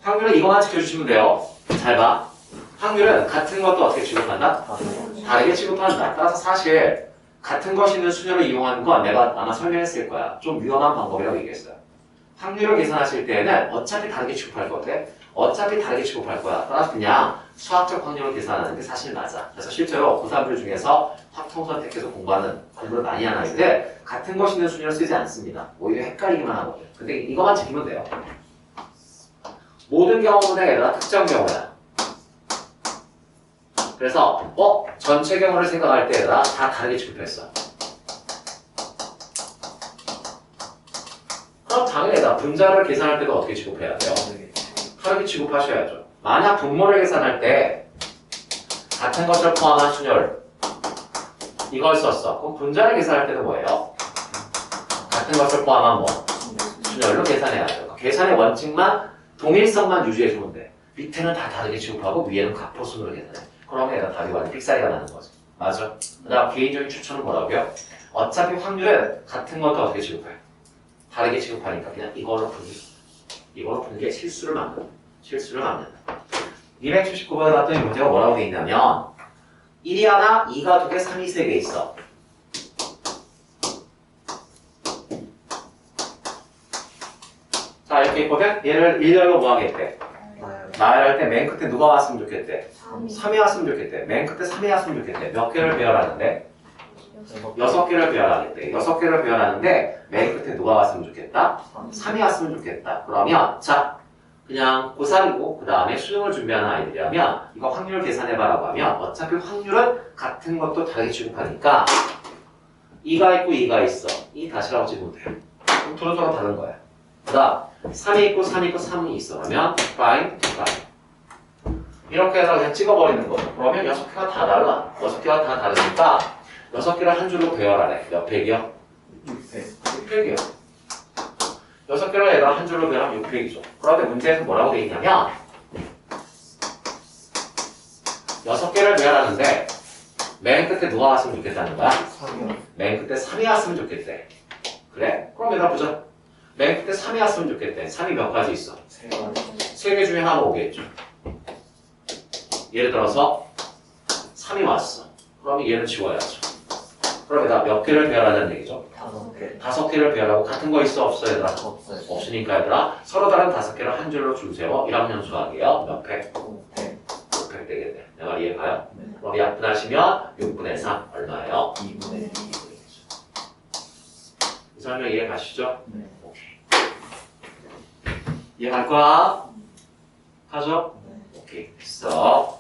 확률은 이거만 지켜주시면 돼요. 잘 봐. 확률은 같은 것도 어떻게 취급한다? 다르게 취급한다. 따라서 사실 같은 것이 있는 수녀를 이용하는 건 내가 아마 설명했을 거야. 좀 위험한 방법이라고 얘기했어요. 확률을 계산하실 때는 어차피 다르게 취급할 것 같아. 어차피 다르게 취급할 거야. 따라서 그냥 수학적 확률을 계산하는 게 사실 맞아. 그래서 실제로 고3들 중에서 확통 선택해서 공부를 많이 하는 아이들 같은 것이 있는 수녀를 쓰지 않습니다. 오히려 헷갈리기만 하거든. 근데 이거만 지키면 돼요. 모든 경우는 얘들아 특정 경우야. 그래서 전체 경우를 생각할 때 얘들아 다 다르게 취급했어. 그럼 당연히 얘들아 분자를 계산할 때도 어떻게 취급해야 돼요? 다르게 취급하셔야죠. 만약 분모를 계산할 때 같은 것을 포함한 순열 이걸 썼어. 그럼 분자를 계산할 때는 뭐예요? 같은 것을 포함한 순열로 계산해야죠. 계산의 원칙만 동일성만 유지해주면 돼. 밑에는 다 다르게 취급하고 위에는 각포순으로 계산해. 그러면 얘가 답이 완전 픽사리가 나는 거지. 맞아? 그 다음 개인적인 추천은 뭐라고요? 어차피 확률은 같은 것도 어떻게 취급해? 다르게 취급하니까 그냥 이걸로 푸는 게 실수를 막는다. 279번에 봤더니 문제가 뭐라고 돼 있냐면 1이 하나, 2가 2개, 3이 3개 있어. 자 이렇게 있거든? 얘를 일렬로 뭐 하겠대? 나열할 때 맨 끝에 누가 왔으면 좋겠대? 3이 왔으면 좋겠대. 맨 끝에 3이 왔으면 좋겠대. 몇 개를 배열하는데? 6개를 배열하겠대. 6개를 배열하는데 맨 끝에 누가 왔으면 좋겠다? 3이 왔으면 좋겠다. 그러면 자 그냥 고3이고 그 다음에 수능을 준비하는 아이들이라면 이거 확률 계산해봐라고 하면 어차피 확률은 같은 것도 다르게 취급하니까 2가 있고 2가 있어. 이 다시라고 찍으면 돼. 그럼 둘은 서로 다른 거야. 그 다음 3이 있고 3이 있고 3이 있어. 그러면 prime, 이렇게 해서 그냥 찍어버리는 거죠. 그러면 6개가 다 달라. 6개가 다 다르니까 6개를 한 줄로 배열하래. 몇 팩이요? 6팩이요. 6개를 얘가 한 줄로 배열하면 6팩이죠. 그런데 문제에서 뭐라고 돼 있냐면 6개를 배열하는데 맨 끝에 누가 왔으면 좋겠다는 거야? 3이요. 맨 끝에 3이 왔으면 좋겠대. 그래? 그럼 얘들아 보자. 맨 끝에 3이 왔으면 좋겠대. 3이 몇 가지 있어? 3개 중에 하나 오겠죠. 예를 들어서 3이 왔어. 그러면 얘는 지워야죠. 그럼 얘들아 몇 개를 배열하자는 얘기죠? 5개. 5개를 배열하고 같은 거 있어? 없어 얘들아? 없어요. 없으니까 얘들아 서로 다른 5개를 한 줄로 줄 세워 1학년 수학이에요. 몇 팩? 5팩. 5팩 되겠네. 내가 이해가요? 네. 그럼 약분하시면 6분의 3 얼마예요? 2분의 2. 이 설명 이해 가시죠? 네. 이해 갈 거야? 가죠? 네. 오케이. 됐어.